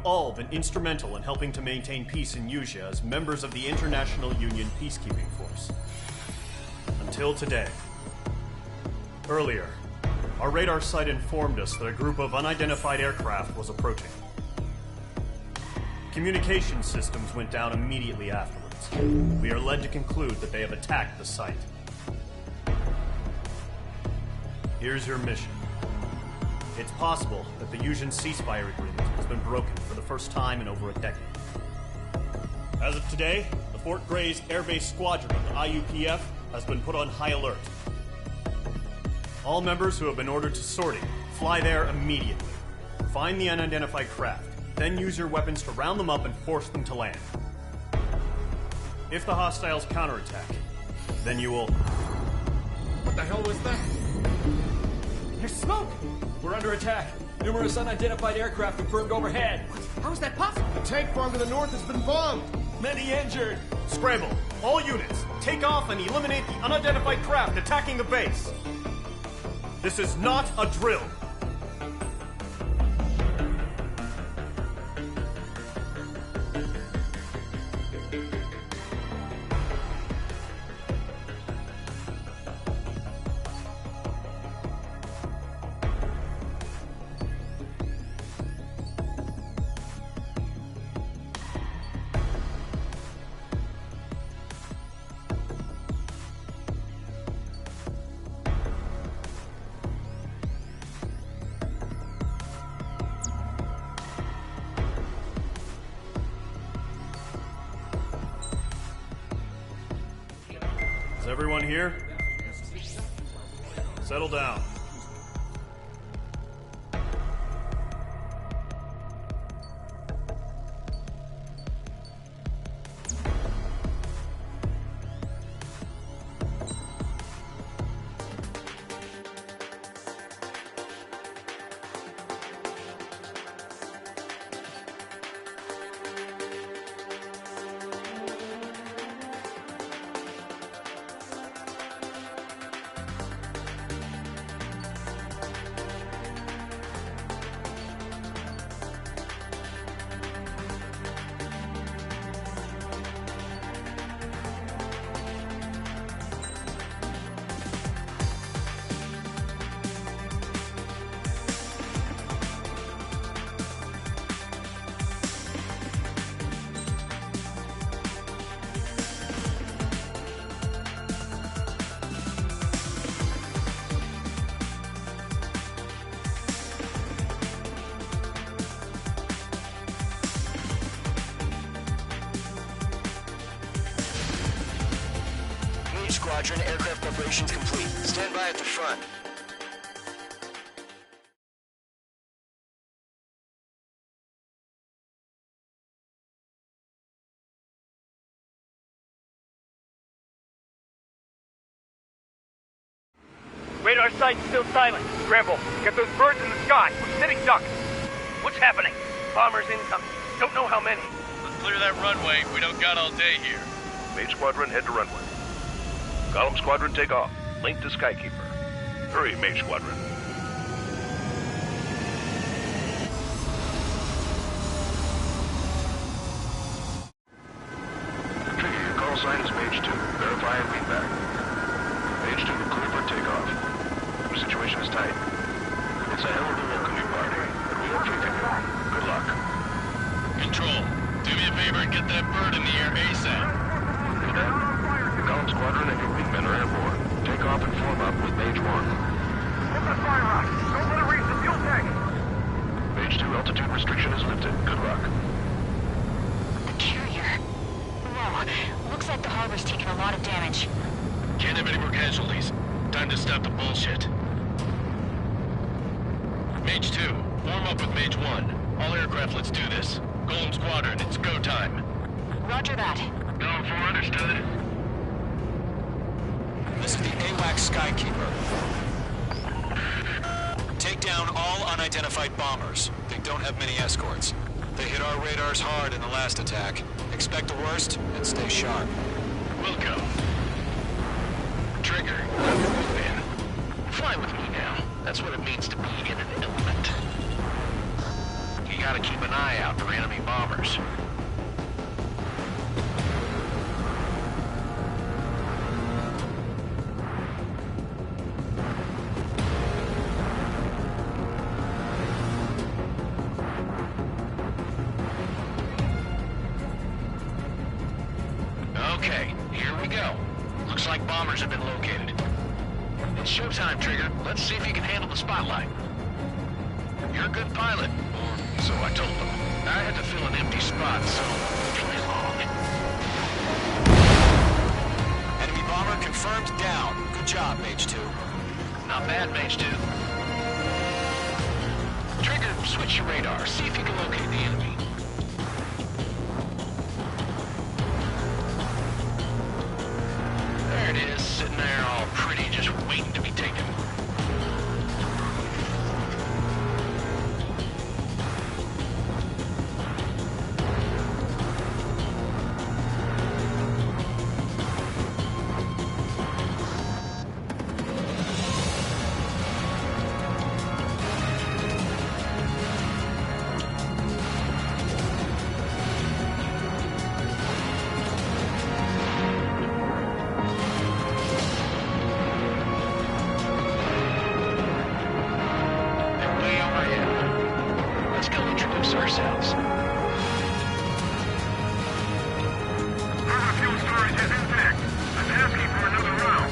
All been instrumental in helping to maintain peace in Usea as members of the International Union Peacekeeping Force. Until today. Earlier, our radar site informed us that a group of unidentified aircraft was approaching. Communication systems went down immediately afterwards. We are led to conclude that they have attacked the site. Here's your mission. It's possible that the Usean ceasefire agreement has been broken for the first time in over a decade. As of today, the Fort Grays Air Base Squadron of the IUPF has been put on high alert. All members who have been ordered to sortie, fly there immediately. Find the unidentified craft, then use your weapons to round them up and force them to land. If the hostiles counterattack, then you will... What the hell was that? There's smoke! We're under attack. Numerous unidentified aircraft confirmed overhead. What? How is that possible? The tank farm to the north has been bombed. Many injured. Scramble! All units, take off and eliminate the unidentified craft attacking the base. This is not a drill. Is everyone here? Settle down. Squadron, aircraft preparations complete. Stand by at the front. Radar site's still silent. Scramble. Get those birds in the sky. We're sitting ducks. What's happening? Bombers incoming. Don't know how many. Let's clear that runway. We don't got all day here. Mage Squadron, head to runway. Column Squadron, take off. Link to Skykeeper. Hurry, Mage Squadron. Trigger, your call sign is Mage 2. Verify and read back. Mage 2, clear for takeoff. The situation is tight. It's a hell of a welcoming party, but we have faith in you. Good luck. Control, do me a favor and get that bird in the air ASAP. The Column Squadron and your wingmen are airborne. Take off and form up with Mage 1. Hit the fire rock. Don't let it reach the fuel tank. Mage 2, altitude restriction is lifted. Good luck. The carrier. Whoa. Looks like the harbor's taken a lot of damage. Can't have any more casualties. Time to stop the bullshit. Mage 2, form up with Mage 1. All aircraft, let's do this. Golem Squadron, it's go time. Roger that. Going for understood. This is the AWACS Skykeeper. Take down all unidentified bombers. They don't have many escorts. They hit our radars hard in the last attack. Expect the worst and stay sharp. Wilco. Trigger. Man. Fly with me now. That's what it means to be in an element. you gotta keep an eye out for enemy bombers. Okay, here we go. Looks like bombers have been located. It's showtime, Trigger. Let's see if you can handle the spotlight. You're a good pilot, or so I told them. I had to fill an empty spot, so play along. Enemy bomber confirmed down. Good job, Mage 2. Not bad, Mage 2. Trigger, switch your radar. See if you can locate the enemy. There it is, sitting there all pretty, just waiting to be taken. Ourselves. Fuel storage is intact. I'm asking for another round.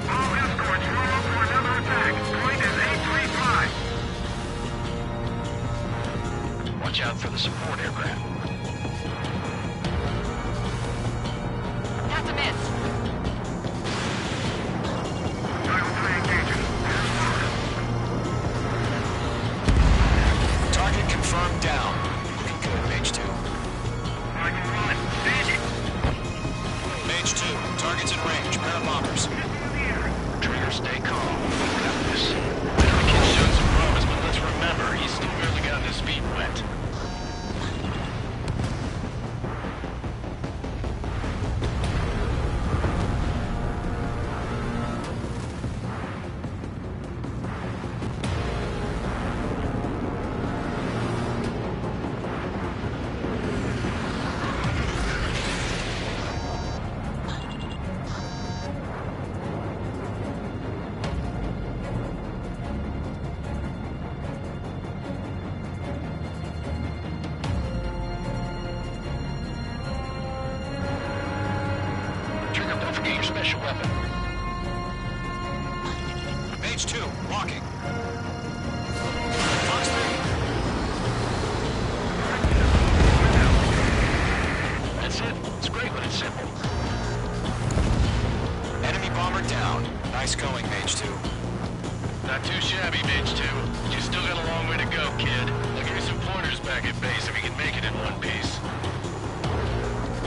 All escorts roll up for another attack. Point is 835. Watch out for the support aircraft. That's a miss. Dial 3 engaging. Target confirmed down. Looking good, Mage 2. Michael 1, standing. Mage 2, target's in range. Pair of bombers. Trigger, stay calm. We've got this. I know the kid's shown some promise, but let's remember, he's still barely gotten his feet wet. Don't forget your special weapon. Mage 2, walking. Fox 3. That's it. It's great when it's simple. Enemy bomber down. Nice going, Mage 2. Not too shabby, Mage 2. You still got a long way to go, kid. I'll give you some pointers back at base if you can make it in one piece.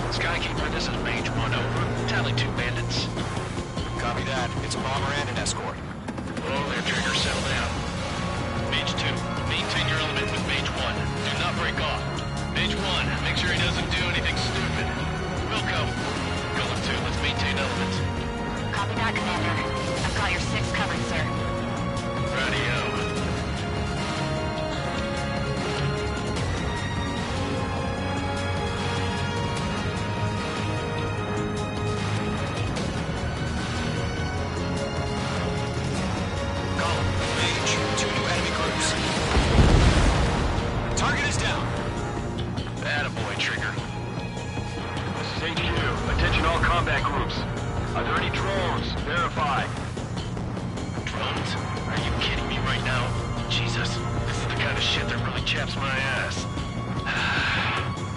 Skykeeper, this is Mage 1 over. Tally 2 bandits. Copy that. It's a bomber and an escort. Oh, there, Trigger, settle down. Mage 2, maintain your element with Mage 1. Do not break off. Mage 1, make sure he doesn't do anything stupid. Wilco, Golem 2, let's maintain element. Copy that, Commander. I've got your 6 covered, sir. Radio. Mage, 2 new enemy groups. Target is down. Attaboy, Trigger. This is HQ. Attention all combat groups. Are there any drones? Verify. Drones? Are you kidding me right now? Jesus, this is the kind of shit that really chaps my ass.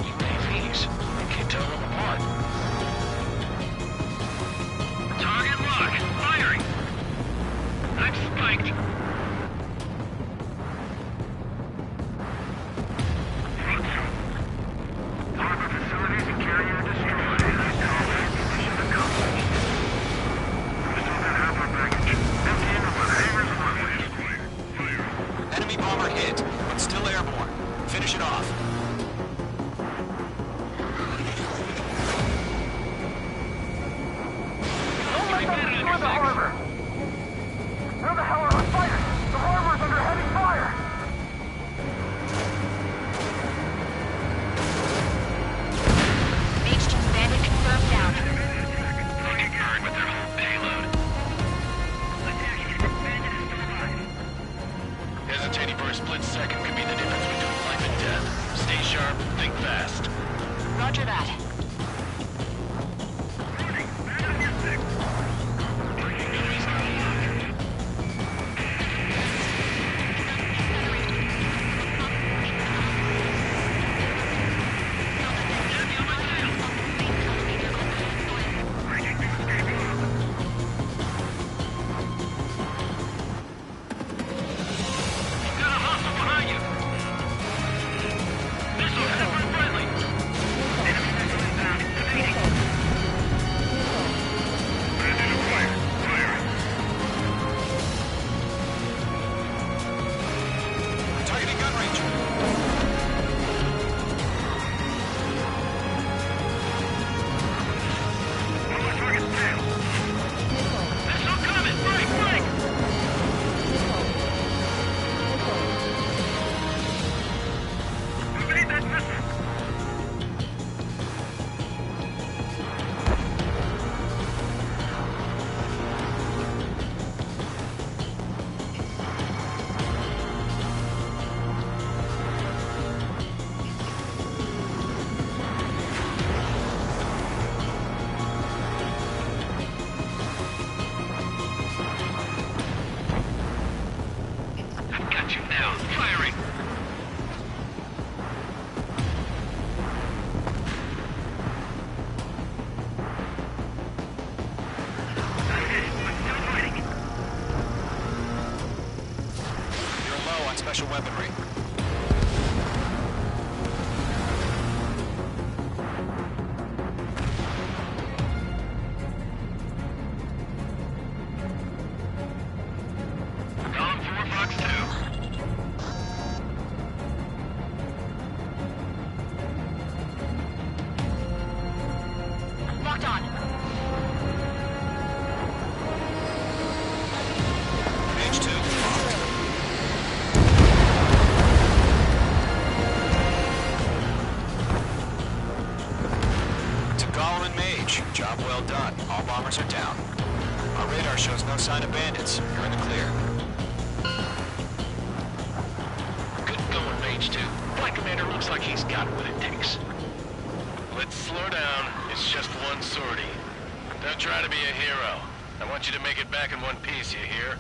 UAVs. I can't tell them apart. Target lock. Firing. I'm spiked. Harbor facilities and carrier destroyed. Combat mission accomplished. Still got half our package. Empty in with hangers and runways. Enemy bomber hit, but still airborne. Finish it off. sharp, think fast. Roger that. Targeting gun range. Got you now. Firing. You're low on special weaponry. Column 4, Fox 2. Locked on. Page 2. Locked. To Gollum and Mage, job well done. All bombers are down. Our radar shows no sign of bandits. You're in the clear. Good going, Mage 2. Flight Commander looks like he's got what it takes. Let's slow down. It's just one sortie. Don't try to be a hero. I want you to make it back in one piece, you hear?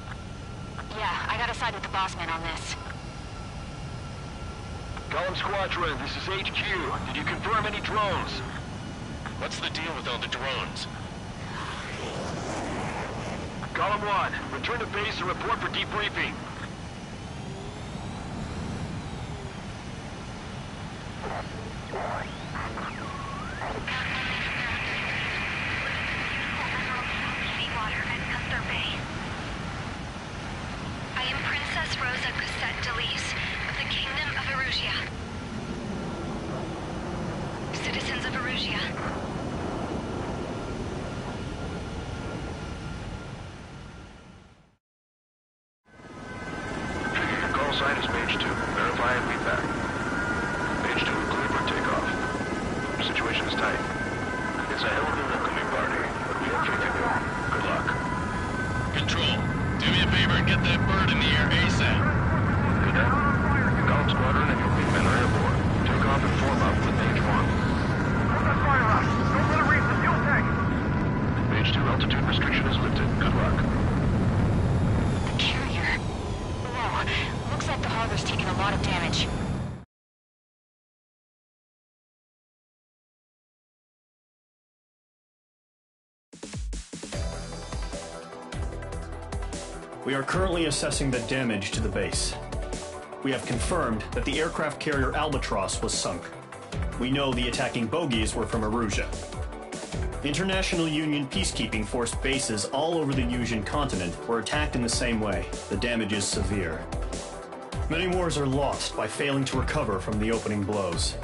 Yeah, I gotta side with the boss man on this. Column Squadron, this is HQ. Did you confirm any drones? What's the deal with all the drones? Column 1, return to base and report for debriefing. I am Princess Rosa Cassette Delise of the Kingdom of Erusia. Citizens of Erusia. Call sign is Page 2. Verify and read back. Page 2, clear for takeoff. Situation is tight. It's a hell of a welcoming party, but we have faith in you. Good luck. Control, do me a favor and get that bird in the air ASAP. Cadet, Column Squadron and your wingmen are airborne. Take off and form up with Page 1. Page 2, altitude restriction is lifted. Good luck. The carrier. Whoa. Looks like the harbor's taking a lot of damage. We are currently assessing the damage to the base. We have confirmed that the aircraft carrier Albatross was sunk. We know the attacking bogies were from Erusia. International Union peacekeeping force bases all over the Yusian continent were attacked in the same way. The damage is severe. Many wars are lost by failing to recover from the opening blows.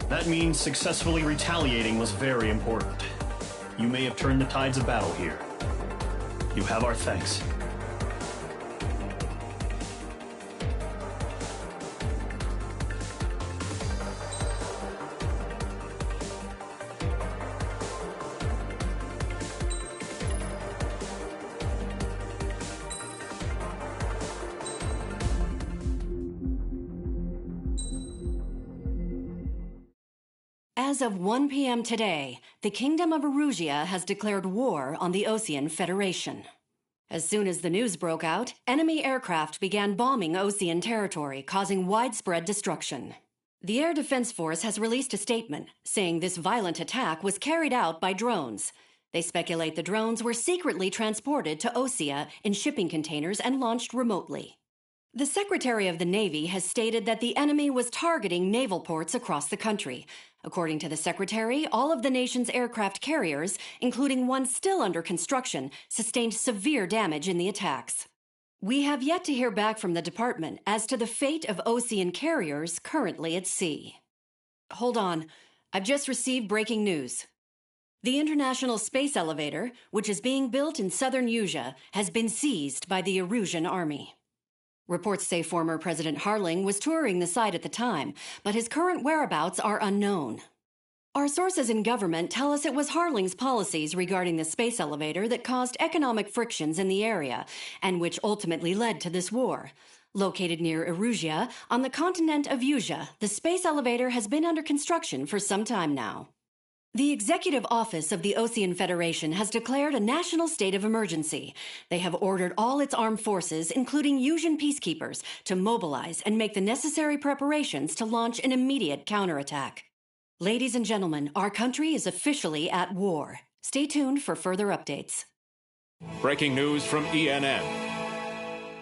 That means successfully retaliating was very important. You may have turned the tides of battle here. You have our thanks. As of 1 p.m. today, the Kingdom of Erusia has declared war on the Osean Federation. As soon as the news broke out, enemy aircraft began bombing Osean territory, causing widespread destruction. The Air Defense Force has released a statement saying this violent attack was carried out by drones. They speculate the drones were secretly transported to Osea in shipping containers and launched remotely. The Secretary of the Navy has stated that the enemy was targeting naval ports across the country. According to the Secretary, all of the nation's aircraft carriers, including one still under construction, sustained severe damage in the attacks. We have yet to hear back from the department as to the fate of Osean carriers currently at sea. Hold on. I've just received breaking news. The International Space Elevator, which is being built in southern Usea, has been seized by the Erusian army. Reports say former President Harling was touring the site at the time, but his current whereabouts are unknown. Our sources in government tell us it was Harling's policies regarding the space elevator that caused economic frictions in the area, and which ultimately led to this war. Located near Erusia, on the continent of Usea, the space elevator has been under construction for some time now. The Executive Office of the Osean Federation has declared a national state of emergency. They have ordered all its armed forces, including Usian peacekeepers, to mobilize and make the necessary preparations to launch an immediate counterattack. Ladies and gentlemen, our country is officially at war. Stay tuned for further updates. Breaking news from ENN.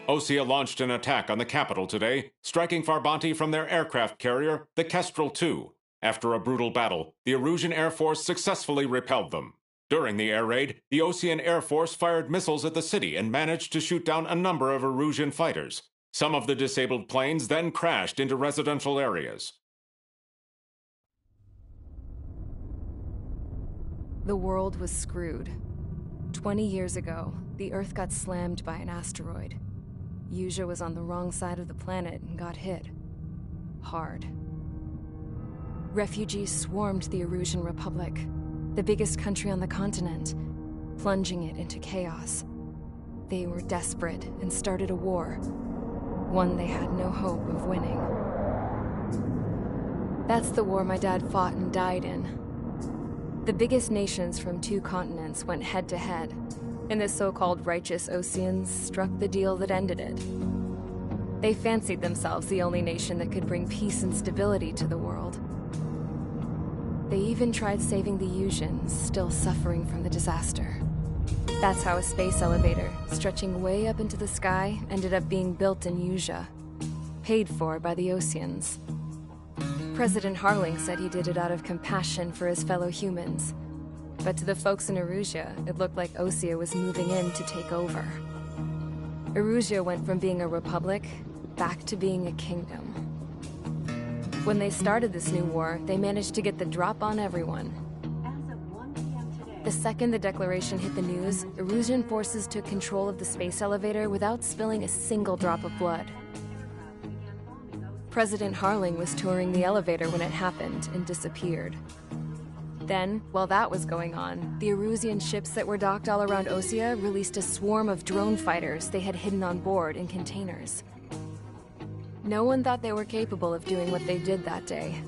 Osea launched an attack on the capital today, striking Farbanti from their aircraft carrier, the Kestrel II. After a brutal battle, the Erusian Air Force successfully repelled them. During the air raid, the Osean Air Force fired missiles at the city and managed to shoot down a number of Erusian fighters. Some of the disabled planes then crashed into residential areas. The world was screwed. 20 years ago, the Earth got slammed by an asteroid. Usea was on the wrong side of the planet and got hit. Hard. Refugees swarmed the Erusian Republic, the biggest country on the continent, plunging it into chaos. They were desperate and started a war, one they had no hope of winning. That's the war my dad fought and died in. The biggest nations from 2 continents went head-to-head, and the so-called righteous Oseans struck the deal that ended it. They fancied themselves the only nation that could bring peace and stability to the world. They even tried saving the Usians, still suffering from the disaster. That's how a space elevator, stretching way up into the sky, ended up being built in Usea, paid for by the Oseans. President Harling said he did it out of compassion for his fellow humans. But to the folks in Erusia, it looked like Osea was moving in to take over. Erusia went from being a republic back to being a kingdom. When they started this new war, they managed to get the drop on everyone. The second the declaration hit the news, Erusian forces took control of the space elevator without spilling a single drop of blood. President Harling was touring the elevator when it happened and disappeared. Then, while that was going on, the Erusian ships that were docked all around Osea released a swarm of drone fighters they had hidden on board in containers. No one thought they were capable of doing what they did that day.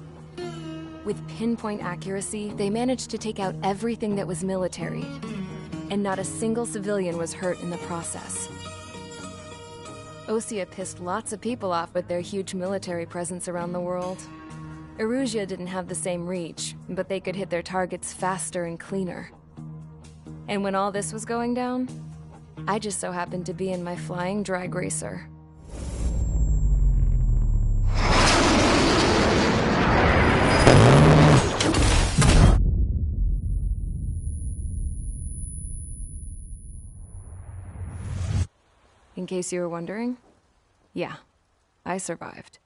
With pinpoint accuracy, they managed to take out everything that was military, and not a single civilian was hurt in the process. Osea pissed lots of people off with their huge military presence around the world. Erusia didn't have the same reach, but they could hit their targets faster and cleaner. And when all this was going down, I just so happened to be in my flying drag racer. In case you were wondering, yeah, I survived.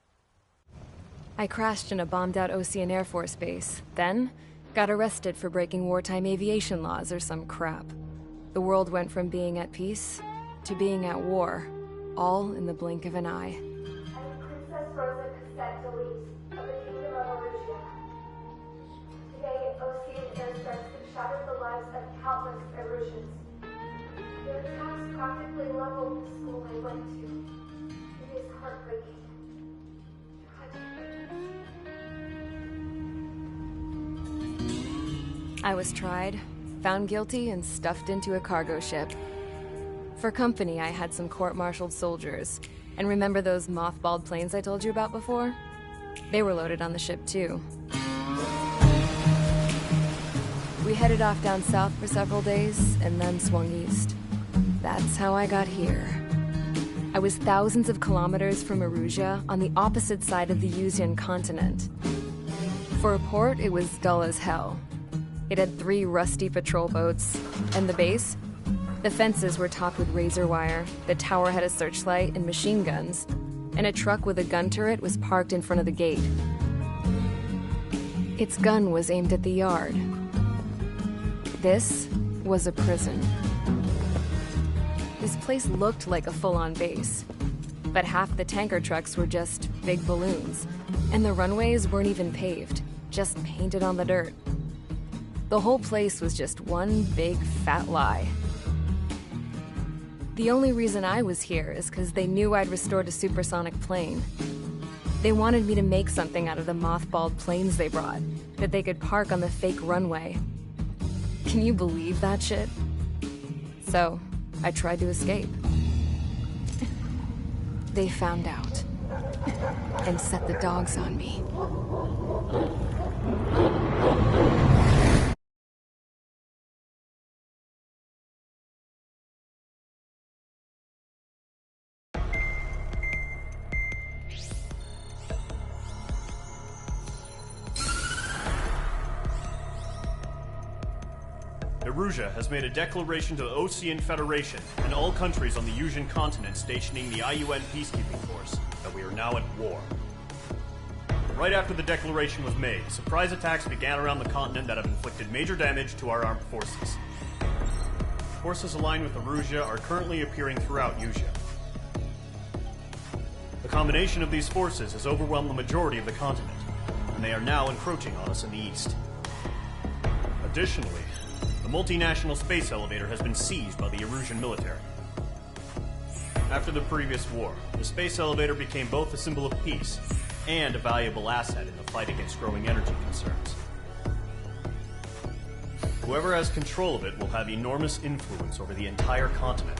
I crashed in a bombed-out Osean Air Force base, then got arrested for breaking wartime aviation laws or some crap. The world went from being at peace to being at war, all in the blink of an eye. I'm Princess Rosa Cassette Delise of the Kingdom of Erusia. Today, Osean airstrikes have shattered the lives of countless Erusians. Their attacks practically leveled the school I went to. It is heartbreaking. I was tried, found guilty, and stuffed into a cargo ship. For company, I had some court-martialed soldiers. And remember those mothballed planes I told you about before? They were loaded on the ship, too. We headed off down south for several days, and then swung east. That's how I got here. I was thousands of kilometers from Erusia, on the opposite side of the Yuzian continent. For a port, it was dull as hell. It had 3 rusty patrol boats, and the base? The fences were topped with razor wire, the tower had a searchlight and machine guns, and a truck with a gun turret was parked in front of the gate. Its gun was aimed at the yard. This was a prison. This place looked like a full-on base, but half the tanker trucks were just big balloons, and the runways weren't even paved, just painted on the dirt. The whole place was just one big fat lie. The only reason I was here is because they knew I'd restored a supersonic plane. They wanted me to make something out of the mothballed planes they brought, that they could park on the fake runway. Can you believe that shit? So, I tried to escape. They found out, and set the dogs on me. Erusia has made a declaration to the Osean Federation and all countries on the Yuzian continent stationing the IUN peacekeeping force that we are now at war. Right after the declaration was made, surprise attacks began around the continent that have inflicted major damage to our armed forces. Forces aligned with Erusia are currently appearing throughout Yusia. The combination of these forces has overwhelmed the majority of the continent, and they are now encroaching on us in the east. Additionally, the multinational space elevator has been seized by the Erusian military. After the previous war, the space elevator became both a symbol of peace and a valuable asset in the fight against growing energy concerns. Whoever has control of it will have enormous influence over the entire continent.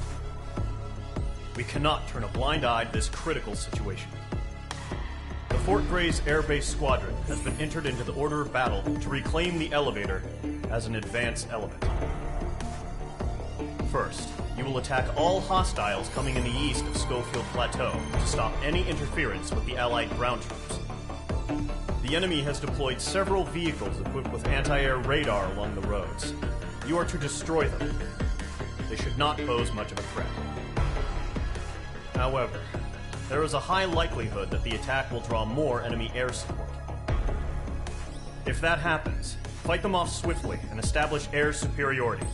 We cannot turn a blind eye to this critical situation. The Fort Grays Air Base Squadron has been entered into the order of battle to reclaim the elevator as an advance element. First, you will attack all hostiles coming in the east of Schofield Plateau to stop any interference with the Allied ground troops. The enemy has deployed several vehicles equipped with anti-air radar along the roads. You are to destroy them. They should not pose much of a threat. However, there is a high likelihood that the attack will draw more enemy air support. If that happens, fight them off swiftly and establish air superiority.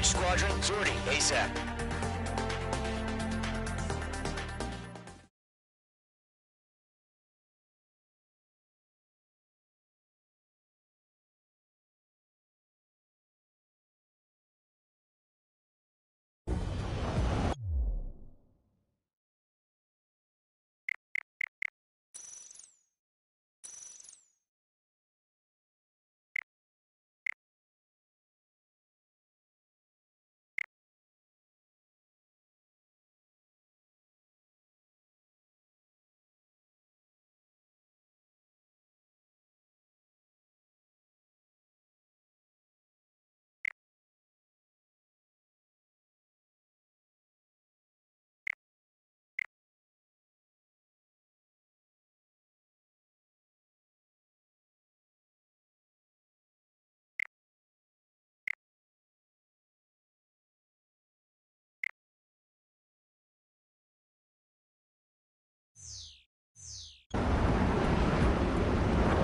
Squadron, sortie, ASAP.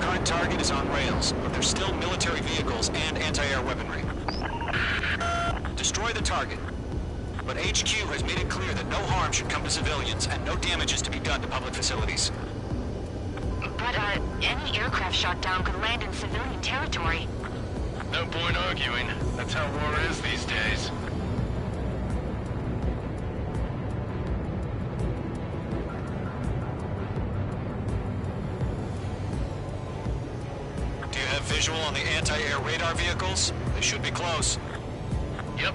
Current target is on rails, but there's still military vehicles and anti-air weaponry. Destroy the target. But HQ has made it clear that no harm should come to civilians and no damage is to be done to public facilities. But, any aircraft shot down could land in civilian territory. No point arguing. That's how war is these days. Do you have visual on the anti-air radar vehicles? They should be close. Yep.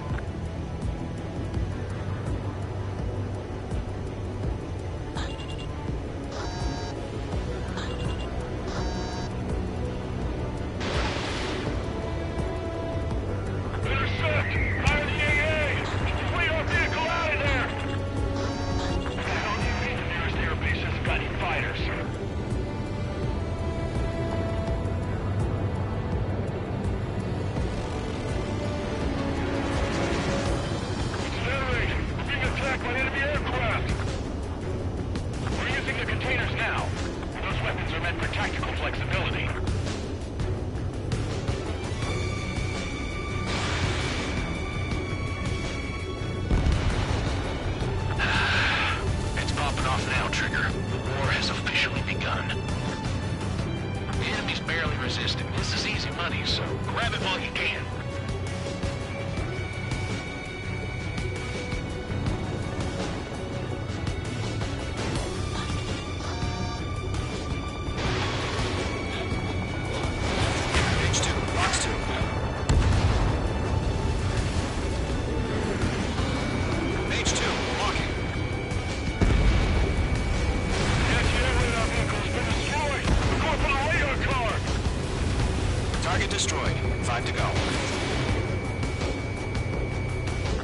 Target destroyed. 5 to go.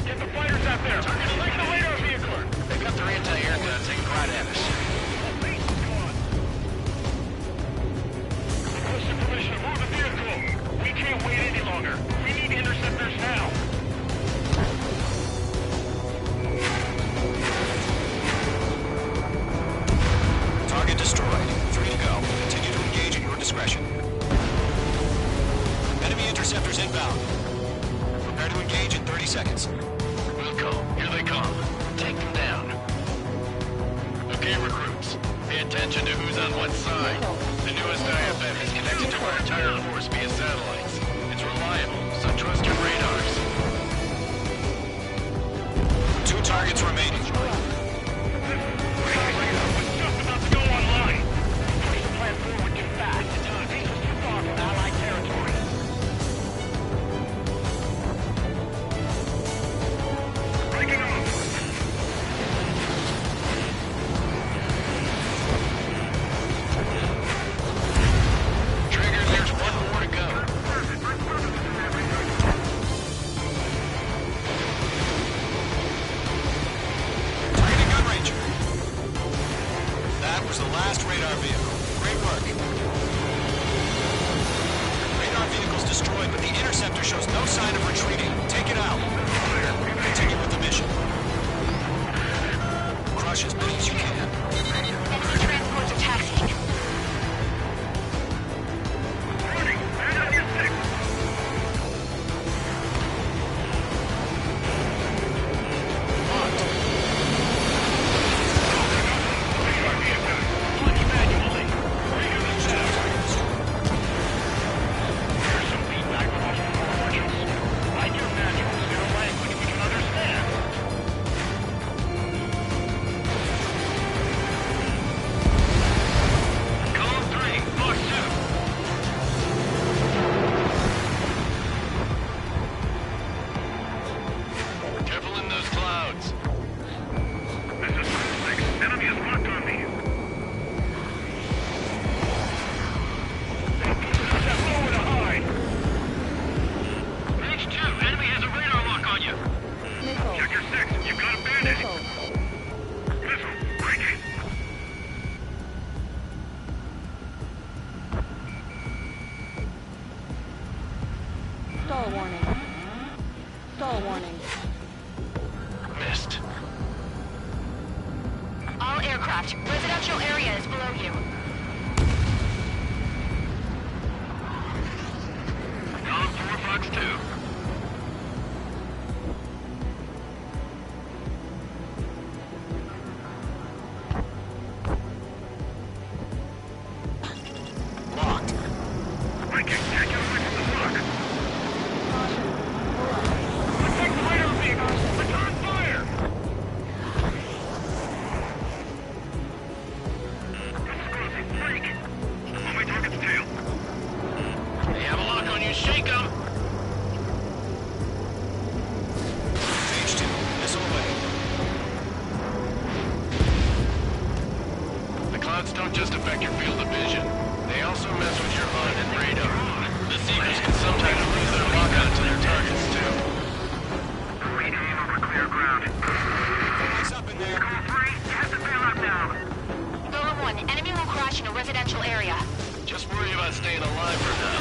Get the fighters out there! Take the radar vehicle! They've got their anti-air guns aimed right at us. Requesting permission to move the vehicle! We can't wait any longer. We need interceptors now! Target destroyed. 3 to go. Continue to engage at your discretion. Enemy interceptors inbound. Prepare to engage in 30 seconds. Wilco, here they come. Take them down. Okay, recruits. Pay attention to who's on what side. The newest IFF is connected to our entire force via satellites. It's reliable, so trust your radars. 2 targets remaining. It's just about to go online. Push the plan forward too fast. This was too far from Allied territory. Breaking off. Trigger, there's one more to go. Targeting gun range. That was the last radar vehicle. Great work. Radar vehicle's destroyed, but the interceptor shows no sign of retreating. Take it out. Continue with the mission. Crush as many as you can. Enemy transports are taxiing. aircraft. Residential area is below you. Column 4, Fox 2. Don't just affect your field of vision. They also mess with your HUD and radar. The Seekers can sometimes lose their lockout to their targets, too. Rename over clear ground. What's up in there? Call 3, test the bailout now. Golem 1, enemy will crash in a residential area. Just worry about staying alive for now.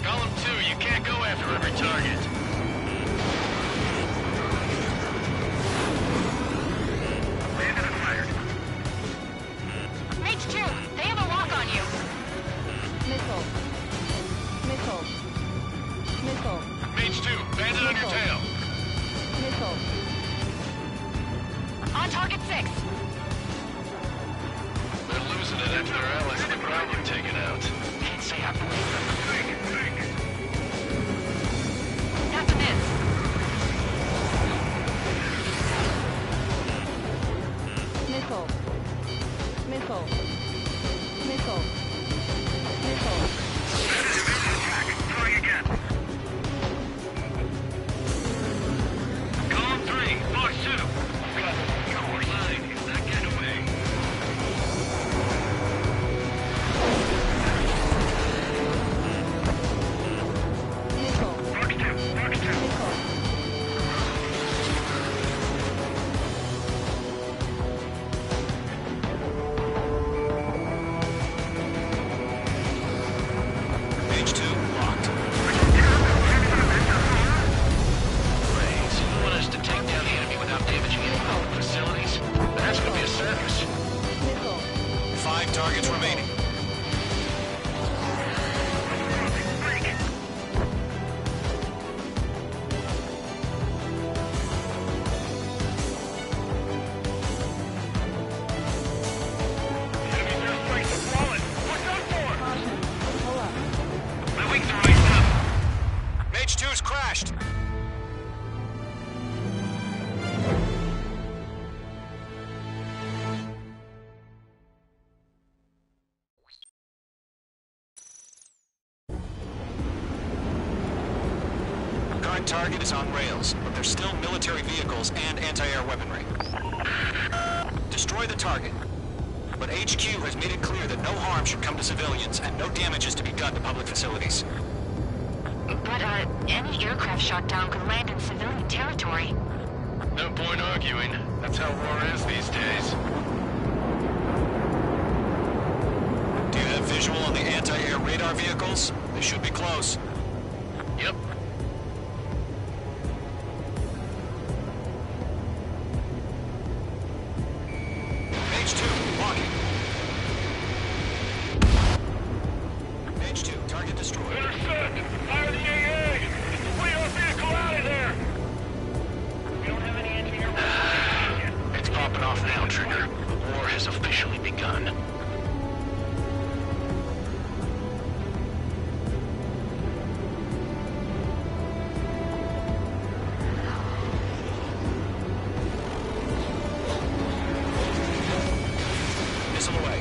Column 2, you can't go after every target. Bandit acquired. Mage 2, they have a lock on you. Missile. Missile. Missile. Mage 2, bandit on your tail. Missile. On target 6. They're losing it after their allies on the ground were taken out. Can't say I believe them. That's a miss. Missile. Missile. Missile. Missile. Try again. Column 3, Fox 2. Got your line. Not get away. Missile. Fox 2, Fox 2. Missile. Page 2, locked. Brains, you want us to take down the enemy without damaging any public facilities? That's gonna be a circus. Missile. 5 targets remaining. Enemy airstrikes have fallen. What's up for? Caution. Pull up. My wings are raised up. Mage 2's crashed. Current target is on rails, but there's still military vehicles and anti-air weaponry. Destroy the target. But HQ has made it clear that no harm should come to civilians and no damage is to be done to public facilities. But, any aircraft shot down could land in civilian territory. No point arguing. That's how war is these days. Do you have visual on the anti-air radar vehicles? They should be close. Yep. Page 2, locking. Page 2, target destroyed. Intercept! Fire the AA! Get our vehicle out of there! We don't have any anti-air weapons. It's popping off now, Trigger. The war has officially begun. Missile away.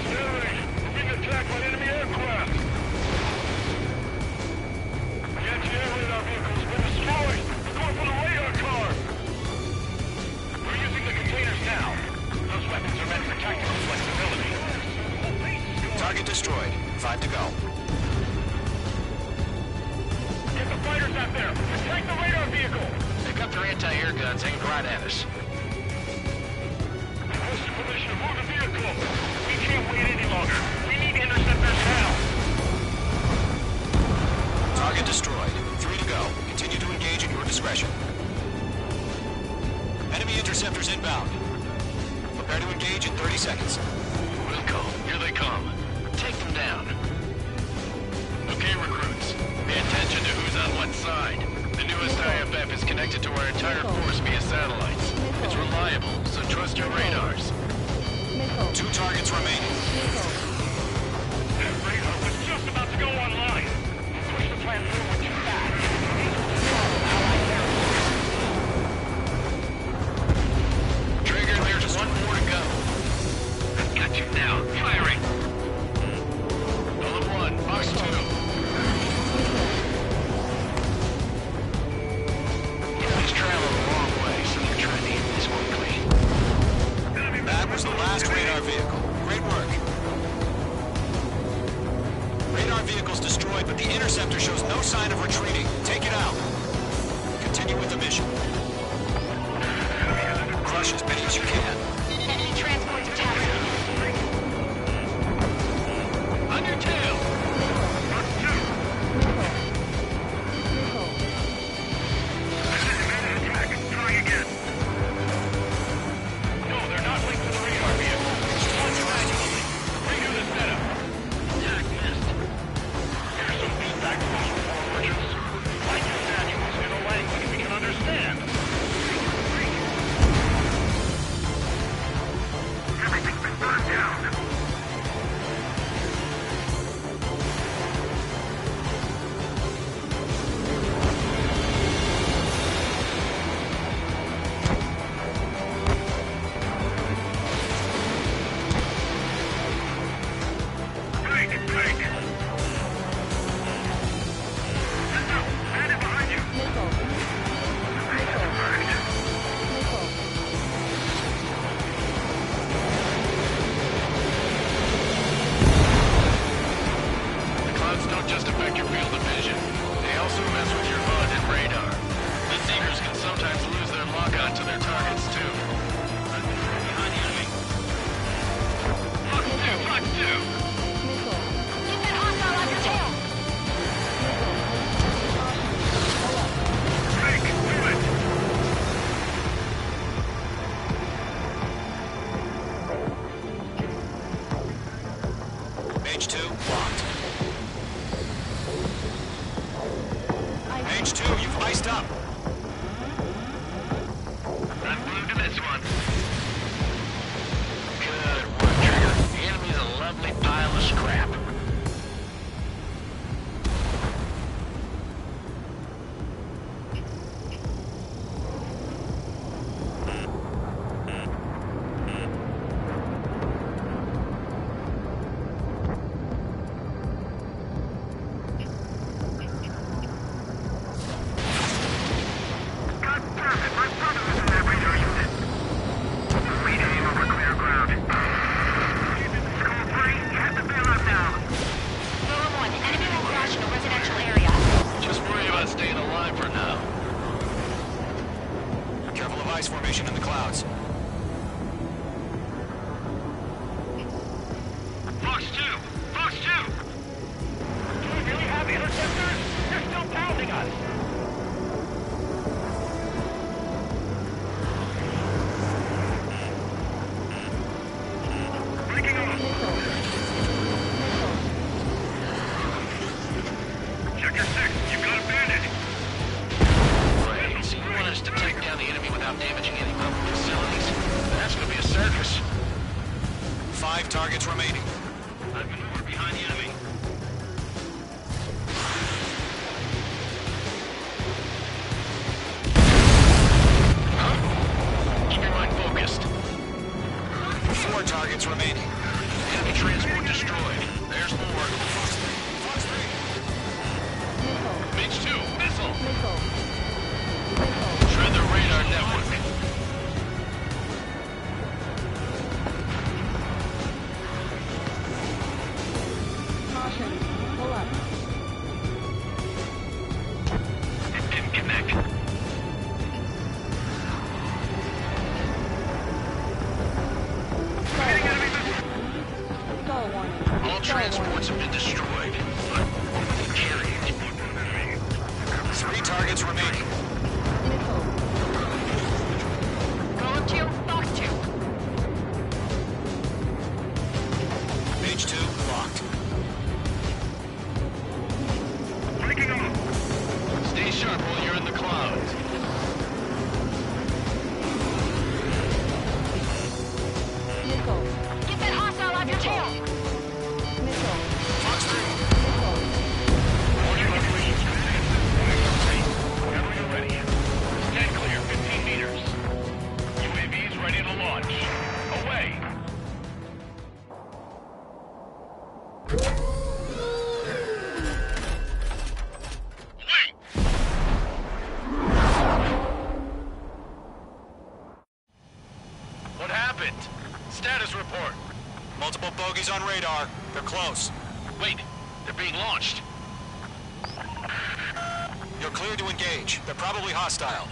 Generate! We're being attacked by enemy aircraft! The anti-air radar vehicle's been destroyed! We're going for the radar car! We're using the containers now. Those weapons are meant for tactical flexibility. Target destroyed. 5 to go. Get the fighters out there! Attack the radar vehicle! They've got their anti-air guns aimed right at us. Requesting permission to move the vehicle! We can't wait any longer! We need interceptors now! one side. The newest IFF is connected to our entire force via satellites. It's reliable, so trust your radars. 2 targets remaining. That radar was just about to go online. Push the plan forward too fast. Trigger, there's one more to go. I've got you now. Firing. Bullet 1, Fox 2. He's traveled a long way, so they're trying to hit this quickly. That was the last radar vehicle. Great work. Radar vehicle's destroyed, but the interceptor shows no sign of retreating. Take it out. Continue with the mission. Crush as many as you can. Enemy transports attacking. On your tail! Try again. No, they're not linked to the radar vehicle. Launch manually. Redo the setup. Attack missed. Here's some feedback from us forwards. Write your manuals in a language we can understand. Everything's been burned down. The clouds don't just affect your field of vision. They also mess with your HUD and radar. The Seekers can sometimes lose their lock-on to their targets, too. Behind the enemy. Fox 2! Get that hostile off your tail! Drake, do it! Mage 2, locked. Mage 2, you've iced up. I'm glued to this one. Good work, Trigger. The enemy's a lovely pile of scrap. God damn it, my brother is in that radar unit. Lead aim over clear ground. Skull 3, you have to bail out now. Lower 1, enemy will crash in a residential area. Just worry about staying alive for now. Careful of ice formation in the clouds. Fox 2! Fox 2! Do we really have interceptors? They're still pounding us! Breaking off! Check your 6, you've got a bandit! Right, so you want us to take down the enemy without damaging any public facilities? That's gonna be a circus. 5 targets remaining. I've maneuvered behind the enemy. Keep your mind focused. 4 targets remaining. Enemy transport destroyed. There's more. Mage 2, missile! Shred the radar network. It didn't connect. All transports have been destroyed. Carry it. 3 targets remaining. Golem 2, Fox 2. Mage 2, locked. Breaking off! Stay Enemies on radar. They're close. Wait, they're being launched. You're clear to engage. They're probably hostile.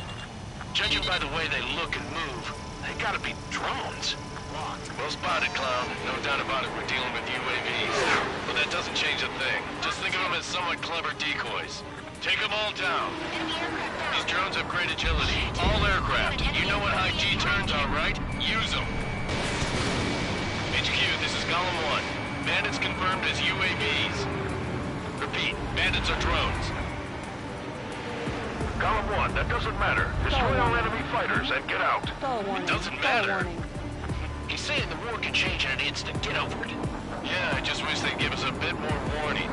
Judging by the way they look and move, they gotta be drones. Well spotted, Cloud. No doubt about it, we're dealing with UAVs. But that doesn't change a thing. Just think of them as somewhat clever decoys. Take them all down. These drones have great agility. All aircraft. You know what high G turns are, right? Use them. HQ, this is Column 1. Bandits confirmed as UAVs. Repeat, bandits are drones. Column 1, that doesn't matter. Destroy all enemy fighters and get out. It doesn't matter. He's saying the war can change in an instant. Get over it. Yeah, I just wish they'd give us a bit more warning.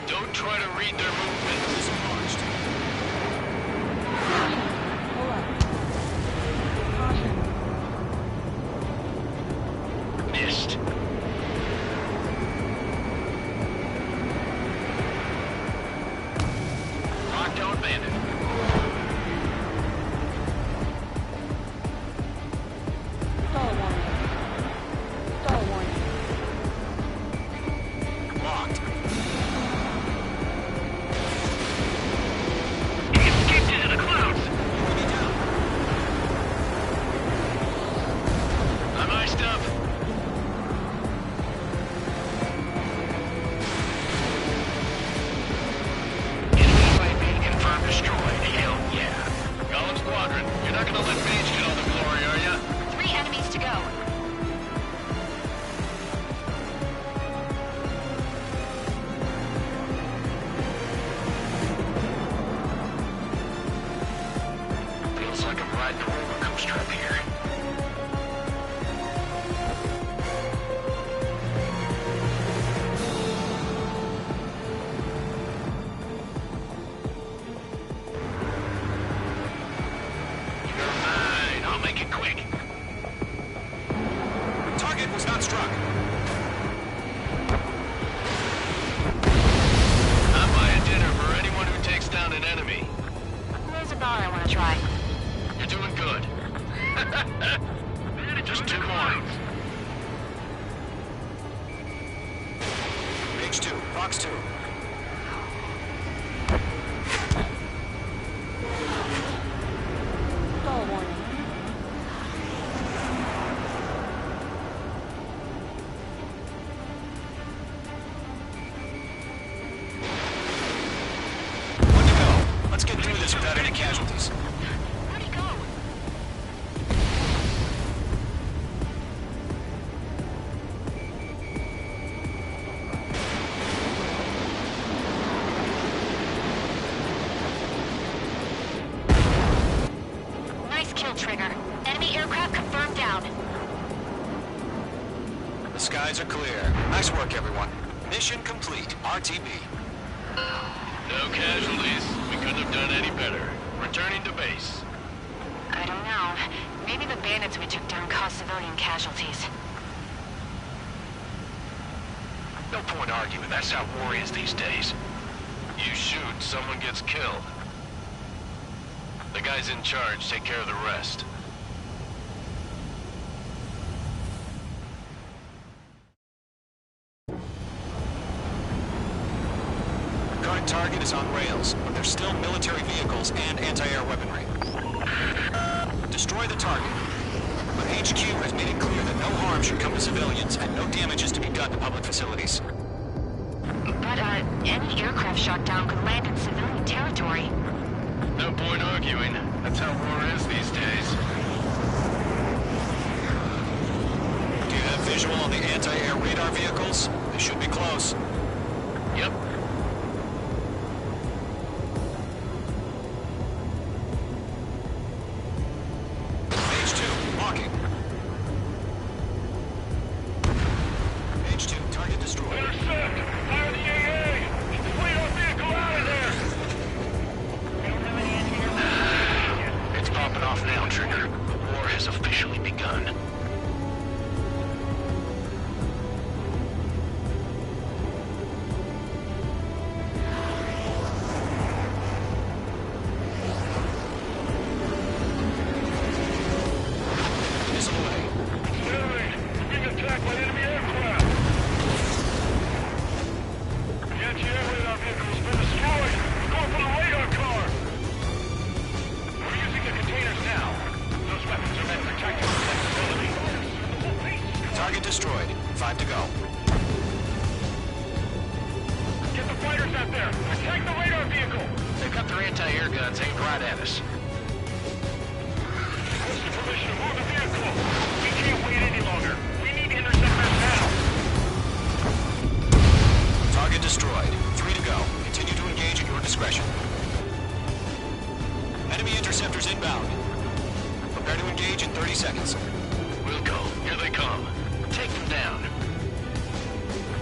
Don't try to read their movements. Missed. Lockdown bandit. Locked. He escaped into the clouds. I'm iced up. Confirmed destroyed. Hell yeah. Golem Squadron, you're not gonna let Mage get all the glory, are ya? 3 enemies to go. Feels like I'm riding a roller coaster up here. You're mine. I'll make it quick. Target was not struck. I'm buying dinner for anyone who takes down an enemy. There's a bar I want to try. You're doing good. Just 2 more. H2, Fox 2. One to go. Let's get through this without any casualties. Where'd he go? Nice kill, Trigger. Enemy aircraft confirmed down. The skies are clear. Nice work, everyone. Mission complete. RTB. No casualties. We couldn't have done any better. Returning to base. I don't know. Maybe the bandits we took down caused civilian casualties. No point arguing. That's how war is these days. You shoot, someone gets killed. The guys in charge take care of the rest. Current target is on rails, but there's still military vehicles and anti-air weaponry. Destroy the target. But HQ has made it clear that no harm should come to civilians and no damage is to be done to public facilities. But, any aircraft shot down could land in civilian territory. No point arguing. That's how war is these days. Do you have visual on the anti-air radar vehicles? They should be close. Yep. H2, walking. H2, target destroyed. Intercept! Fire the AA! Fleet our vehicle out of there! It's popping off now, Trigger. The war has officially begun. inbound. Prepare to engage in 30 seconds. We'll go. Here they come. Take them down.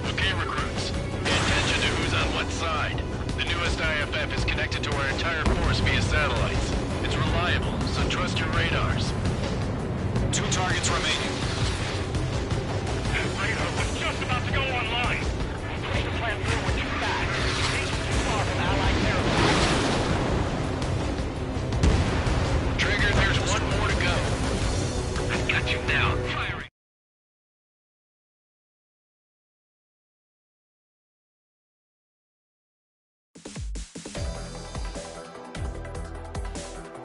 Okay, recruits. Pay attention to who's on what side. The newest IFF is connected to our entire force via satellites. It's reliable, so trust your radars. 2 targets remaining. That radar was just about to go online. Push the plan forward too fast. He's too far from Allied territory. Trigger, there's one more to go. I've got you now. Firing.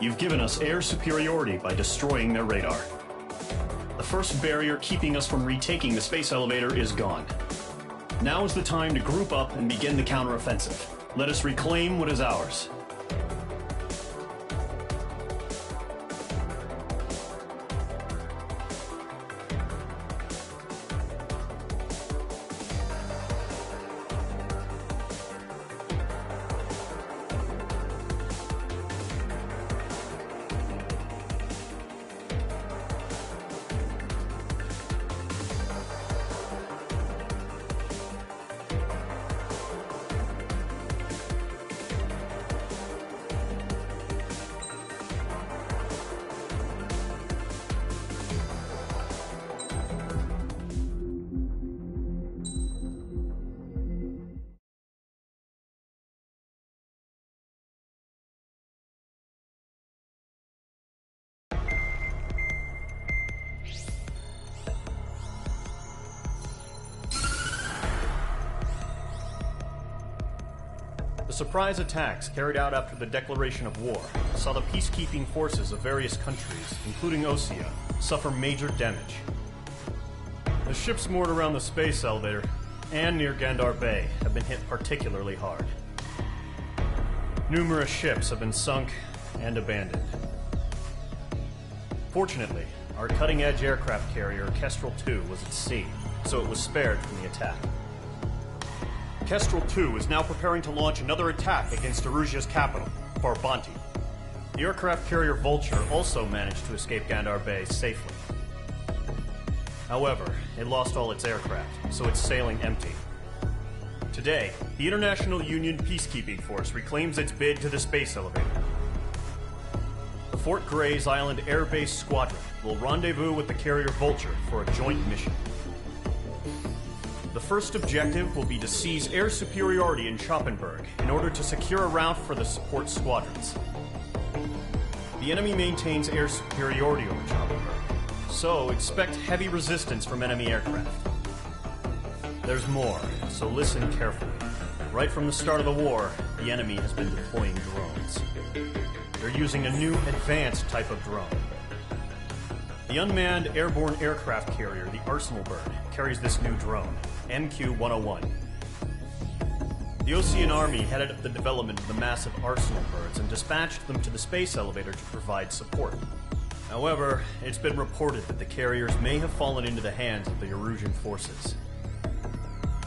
You've given us air superiority by destroying their radar. The first barrier keeping us from retaking the space elevator is gone. Now is the time to group up and begin the counteroffensive. Let us reclaim what is ours. The surprise attacks carried out after the declaration of war saw the peacekeeping forces of various countries, including Osea, suffer major damage. The ships moored around the space elevator and near Gandar Bay have been hit particularly hard. Numerous ships have been sunk and abandoned. Fortunately, our cutting-edge aircraft carrier Kestrel II was at sea, so it was spared from the attack. Kestrel II is now preparing to launch another attack against Erusia's capital, Farbanti. The aircraft carrier Vulture also managed to escape Gandar Bay safely. However, it lost all its aircraft, so it's sailing empty. Today, the International Union Peacekeeping Force reclaims its bid to the space elevator. The Fort Grays Island Air Base Squadron will rendezvous with the carrier Vulture for a joint mission. The first objective will be to seize air superiority in Schoppenberg in order to secure a route for the support squadrons. The enemy maintains air superiority over Schoppenberg, so expect heavy resistance from enemy aircraft. There's more, so listen carefully. Right from the start of the war, the enemy has been deploying drones. They're using a new advanced type of drone. The unmanned airborne aircraft carrier, the Arsenal Bird, carries this new drone, MQ-101. The Osean Army headed up the development of the massive Arsenal Birds and dispatched them to the space elevator to provide support. However, it's been reported that the carriers may have fallen into the hands of the Erusian forces.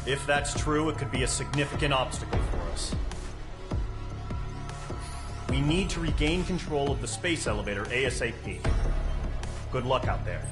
If that's true, it could be a significant obstacle for us. We need to regain control of the space elevator ASAP. Good luck out there.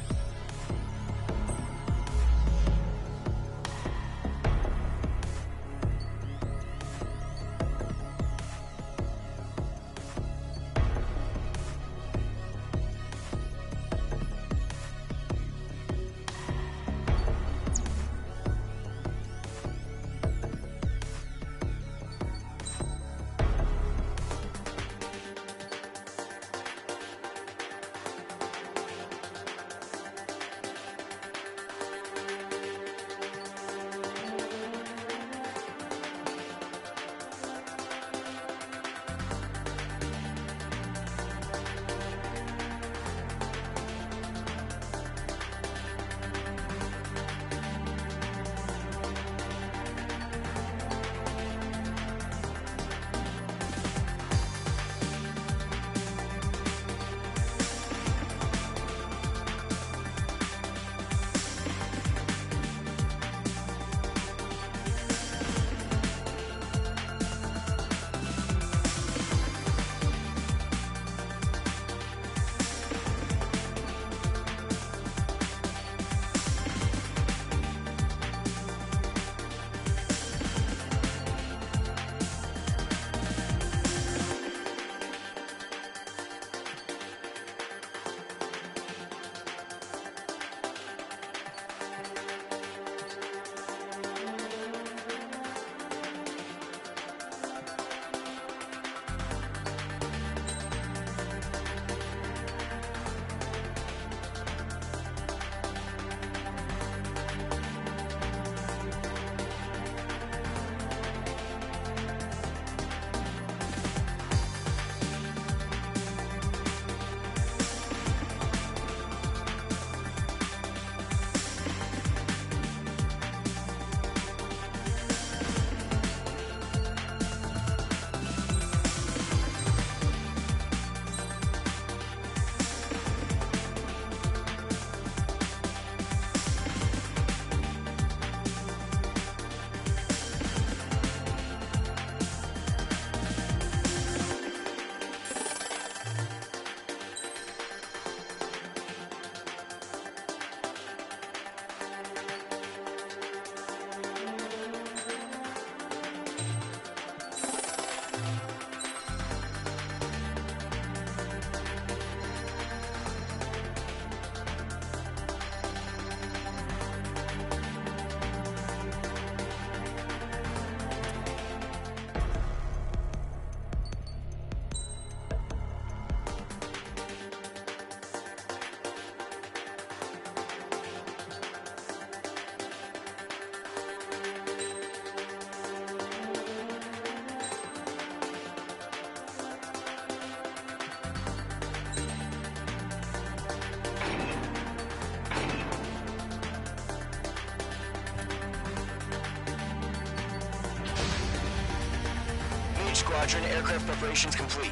Squadron, aircraft preparations complete.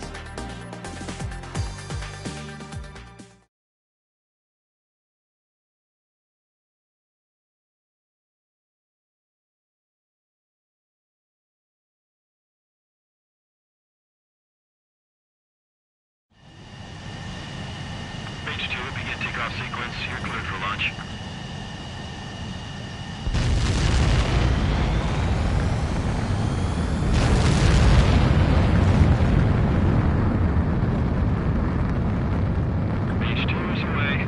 H2, begin takeoff sequence. You're cleared for launch. H2 is away.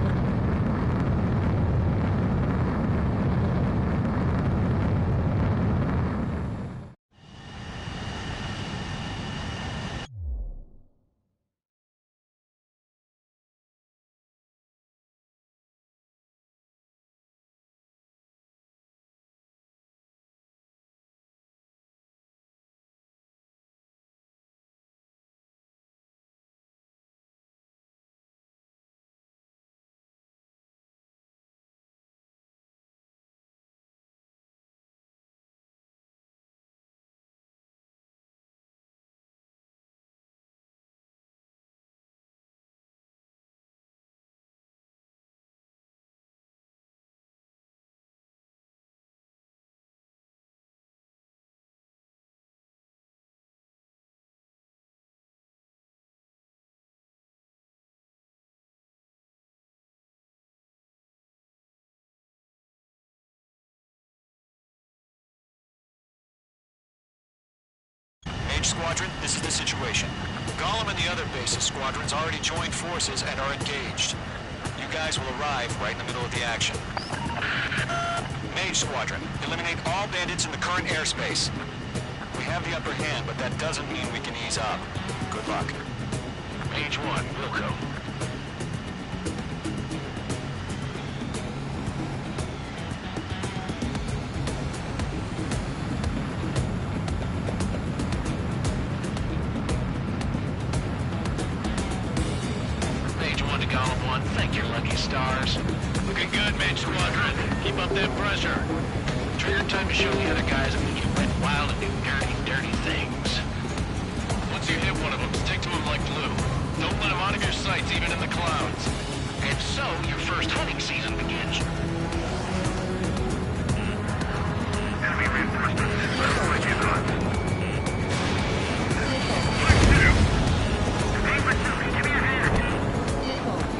H Squadron, this is the situation. Gollum and the other bases squadrons already joined forces and are engaged. You guys will arrive right in the middle of the action. Mage Squadron, eliminate all bandits in the current airspace. We have the upper hand, but that doesn't mean we can ease up. Good luck. Mage 1, Wilco. Mage 1 to Gollum 1, thank your lucky stars. Looking good, Mage Squadron. Keep up that pressure. Trigger, time to show the other guys that we can wet wild and do dirty, dirty things. Once you hit one of them, stick to him like glue. Don't let him out of your sights, even in the clouds. And so, your first hunting season begins. Enemy reinforcements. Verify geoscience.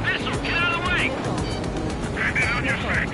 Missile, get out of the way! Stand down on your six.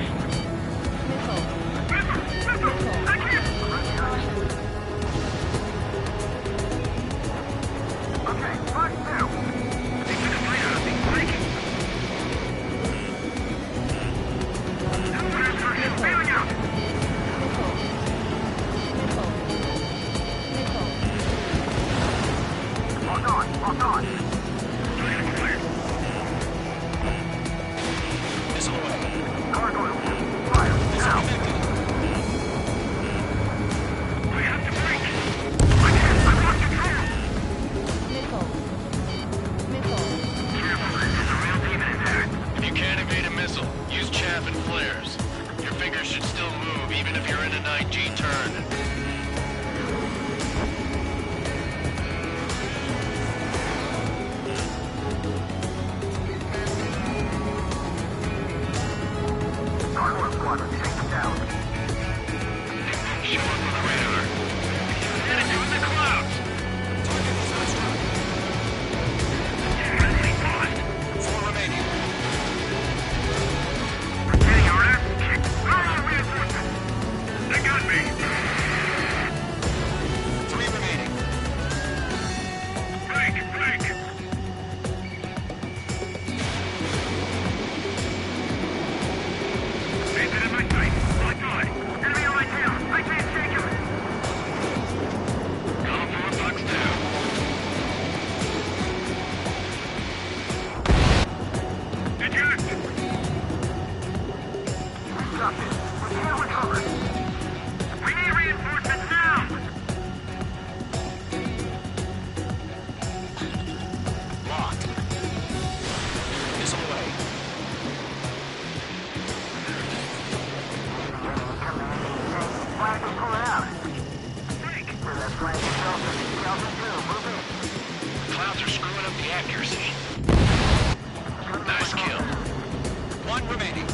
One remaining.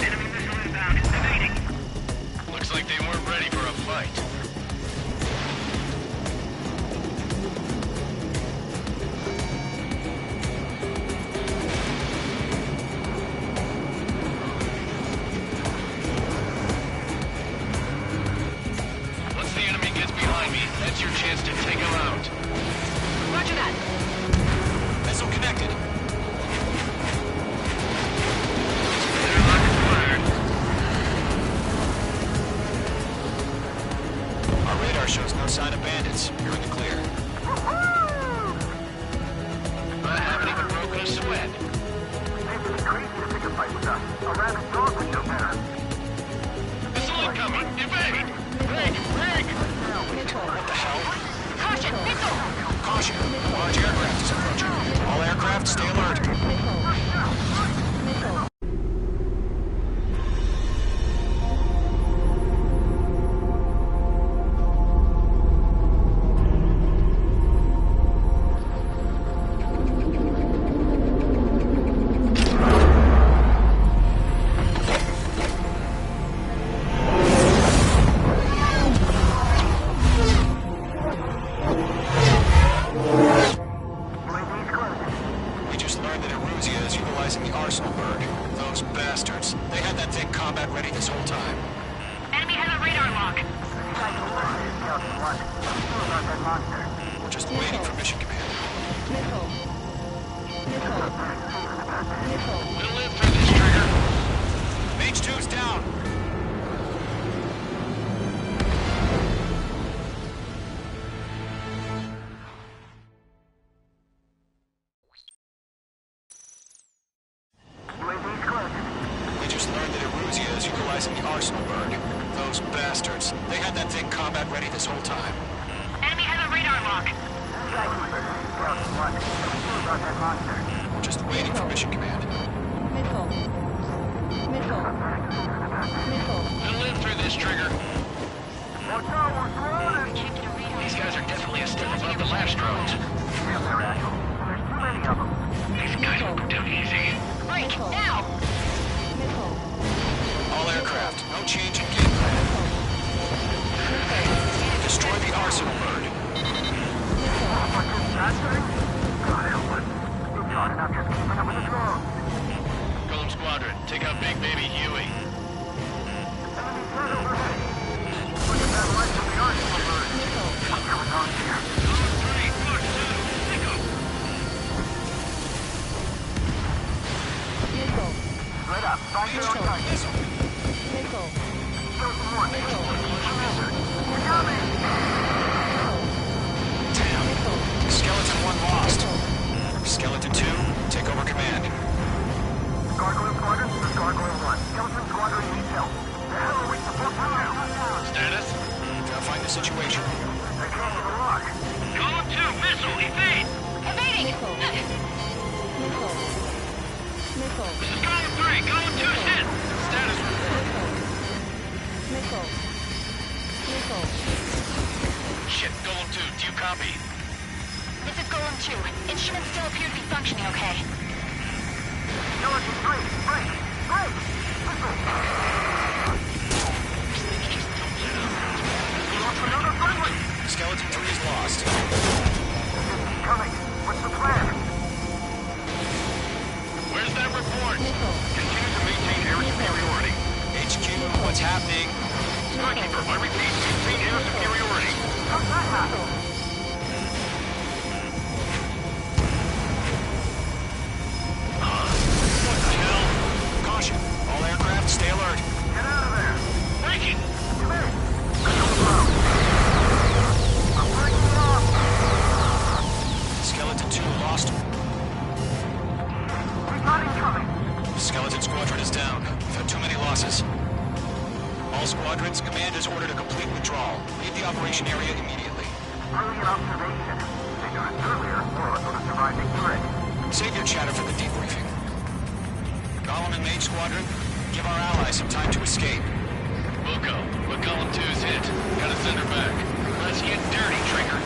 Enemy missile inbound. Evading. Looks like they weren't ready for a fight. Once the enemy gets behind me, that's your chance to take him out. Roger that. Missile connected. Our radar shows no sign of bandits. You're in the clear. I haven't even broken a sweat. It's crazy to pick a fight with us. A rabid dog would know better. Missile incoming! Evade! Rig! Rig! What the hell? Caution! Missile! Caution! Large aircraft is approaching. All aircraft, stay alert. We just learned that Eruzia is utilizing the Arsenal bird. Those bastards. They had that thing combat ready this whole time. Enemy has a radar lock. We're just waiting for mission command. We'll live through this, Trigger. Mage 2's down. We just learned that Eruzia is utilizing the Arsenal bird. Those bastards. They had that thing combat ready this whole time. Enemy has a radar lock. We're just waiting for mission command. We'll live through this, Trigger. These guys are definitely a step above the last drones. These guys will go down easy. Break! Now! All aircraft, no change in game plan. Destroy the Arsenal bird. Golem Squadron, take out Big Baby Huey. Damn. Skeleton 1 lost. Skeleton 2, take over command. Gargoyle Squadron, this is Gargoyle 1. Skeleton Squadron needs help. The hell are we supposed to do? Status? Verifying the situation. They can't get a lock. Golem 2, missile, evade! Evading! This is Golem 3, Golem 2's hit! Status report. Shit, Golem 2, do you copy? This is Golem 2. Instruments still appear to be functioning okay. Skeleton 3, break! Break! Missile! We lost another friendly! Skeleton 3 is lost. Coming. What's the plan? Where's that report? Continue to maintain air superiority. HQ, what's happening? Skykeeper, I repeat, maintain air superiority. How's that happen? What the hell? Caution. All aircraft, stay alert. Get out of there! Break it! Come in! I'm breaking it off! Skeleton 2 lost. We got incoming! Skeleton Squadron is down. We've had too many losses. All squadrons, command has ordered a complete withdrawal. Leave the operation area immediately. Brilliant observation. They knew it earlier, or it would have survived a threat. Save your chatter for the debriefing. Golem and Mage Squadron, give our allies some time to escape. We'll go, but Golem 2's hit. Gotta send her back. Let's get dirty, Trigger.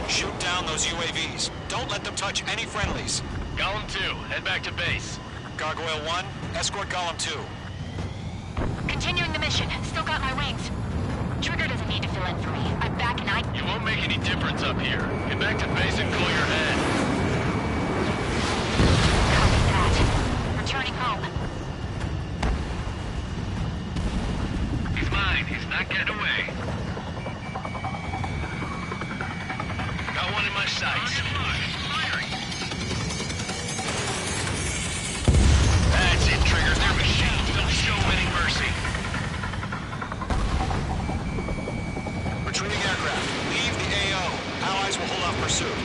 Shoot down down those UAVs. Don't let them touch any friendlies. Golem 2, head back to base. Gargoyle 1, escort Golem 2. Continuing the mission. Still got my wings. Trigger doesn't need to fill in for me. I'm back and I... You won't make any difference up here. Get back to base and cool your head. Copy that. Returning home. He's mine. He's not getting away. Got one in my sights. That's it, Trigger. They're machines. Don't show any mercy. Retreating aircraft. Leave the AO. Allies will hold off pursuit.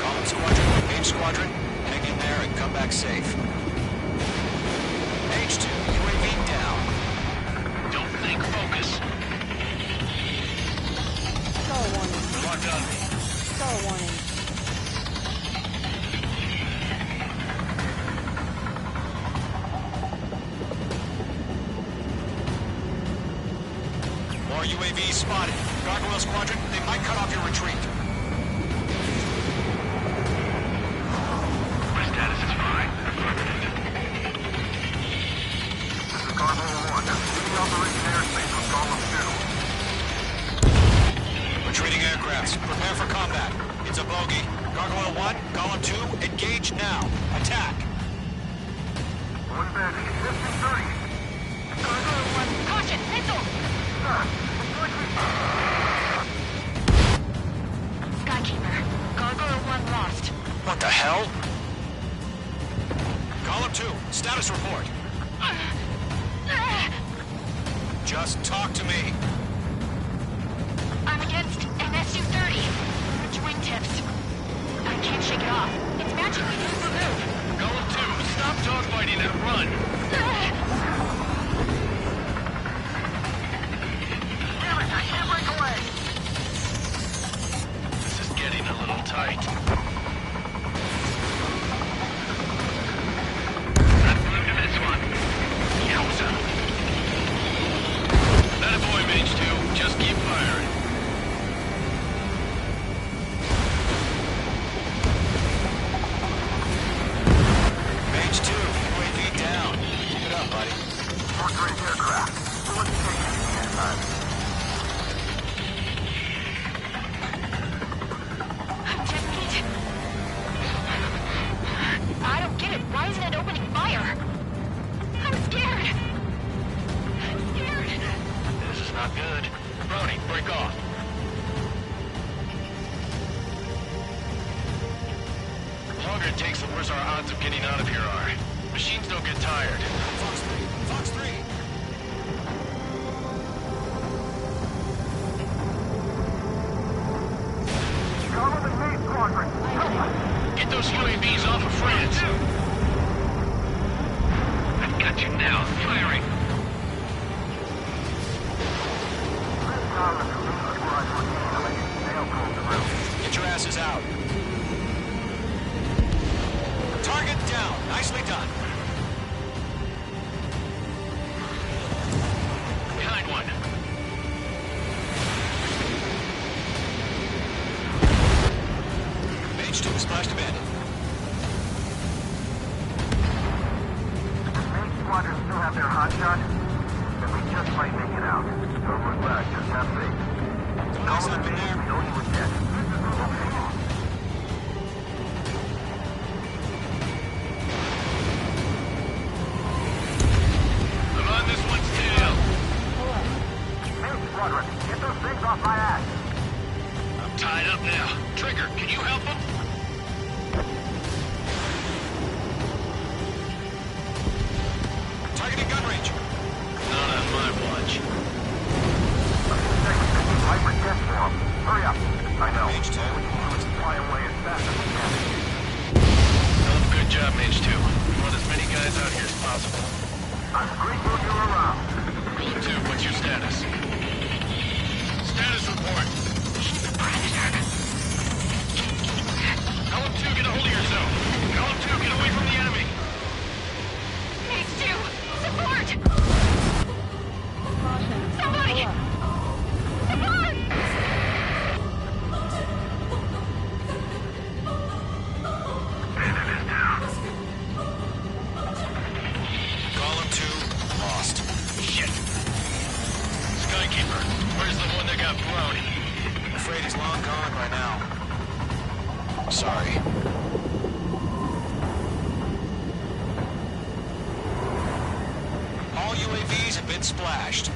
Golem Squadron, H Squadron, hang in there and come back safe. H2, UAV down. Don't think, focus. Star warning. Locked on me. Star warning. More UAVs spotted. Gargoyle Squadron, they might cut off your retreat. My status is fine. This is Gargoyle 1. Leaving operation airspace with Golem 2. Retreating aircrafts, prepare for combat. It's a bogey. Gargoyle 1, Golem 2, engage now. Attack. One back. 50-30. Gargoyle 1. Caution! Missile! Skykeeper. Gargoyle 1 lost. What the hell? Golem 2, status report. Just talk to me. I'm against an Su-30. Which wingtips? I can't shake it off. It's magically removed. Golem 2, stop dogfighting and run. Damn it, I can't break away. This is getting a little tight. Not through to this one. Yowza. That a boy, Mage 2. Just keep firing. Mage 2, UAV down. Keep it up, buddy. Fourth-grade aircraft. Full indication time. I'm tempted. I don't get it. Why isn't it opening fire? I'm scared. I'm scared. This is not good. Brody, break off. The longer it takes, the worse our odds of getting out of here are. Machines don't get tired. Fox 3, Fox 3. Golem and Main Squadron. Get those UAVs off of France. I've got you now. Firing. Get your asses out. Target down. Nicely done. Behind one. Mage 2 splashed abandoned. Main Squadron still have their hot shot? Then we just might make it out. Don't look back, just have faith. Nice up in there. We know you were dead. I'm on this one's tail. Main Squadron, get those things off my ass. I'm tied up now. Trigger, can you help him? Targeting gun range. Not on my watch. Viper jet form. Hurry up. I know. Mage 2. Fly away as fast as we can. Hell of a good job, Mage 2. We want as many guys out here as possible. I'm grateful you're around. Golem 2, what's your status? Status report. Golem 2, get a hold of yourself. Golem 2, get away from the enemy. Mage 2, support! Somebody! Support! Sorry. All UAVs have been splashed.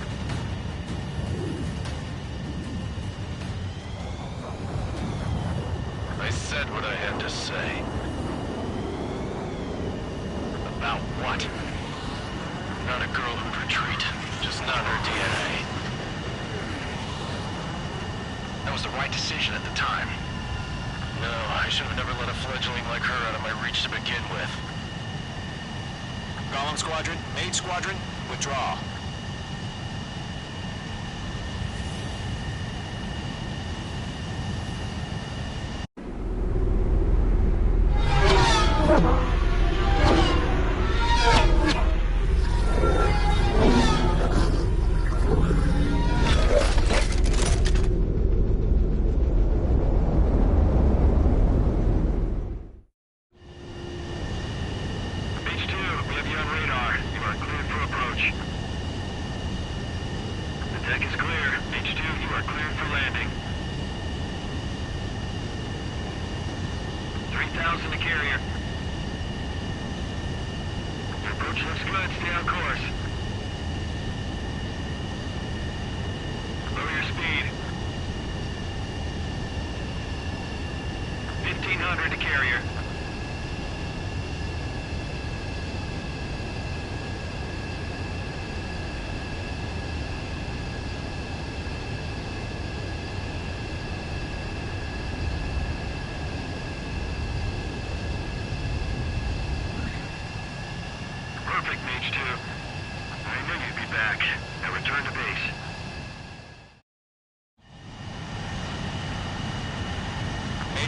I said what I had to say. About what? Not a girl who'd retreat. Just not her DNA. That was the right decision at the time. No, I should have never let a fledgling like her out of my reach to begin with. Golem Squadron, Maid Squadron, withdraw.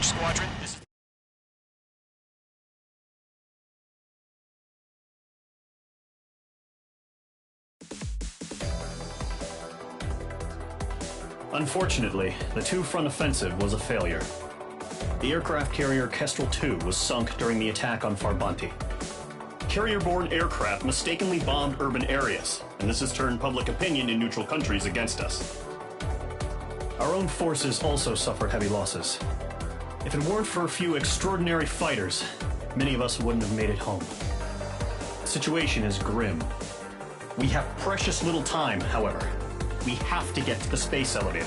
Squadron. Unfortunately, the two-front offensive was a failure. The aircraft carrier Kestrel II was sunk during the attack on Farbanti. Carrier-borne aircraft mistakenly bombed urban areas, and this has turned public opinion in neutral countries against us. Our own forces also suffered heavy losses. If it weren't for a few extraordinary fighters, many of us wouldn't have made it home. The situation is grim. We have precious little time, however. We have to get to the space elevator.